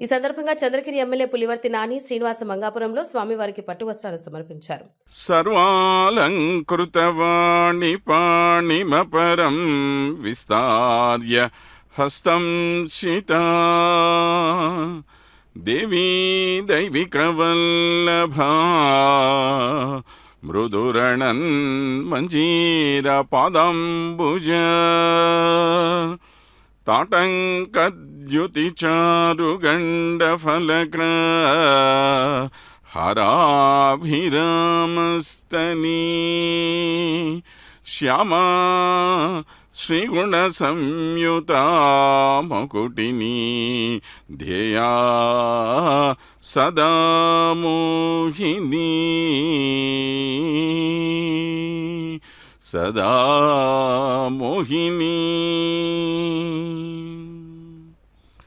ఈ సందర్భంగా చంద్రగిరి ఎమ్మెల్యే పులివర్తి నాని శ్రీనివాస మంగాపురంలో స్వామివారికి పట్టు వస్త్రాలు సమర్పించారు. సర్వాలంకృతవాణి పాణిమపరం విస్తార్య హస్తం శితా దేవీ దైవికవల్లభా మృదురణన్ మంజీర పాదంబుజ తాటంకద్యుతి చారుగండఫలక్ర హరాభిరామస్తనీ శ్యామా శ్రీగుణ సంయుత మకుటిని ధ్యేయా సదా మోహిని సదా మోహిని.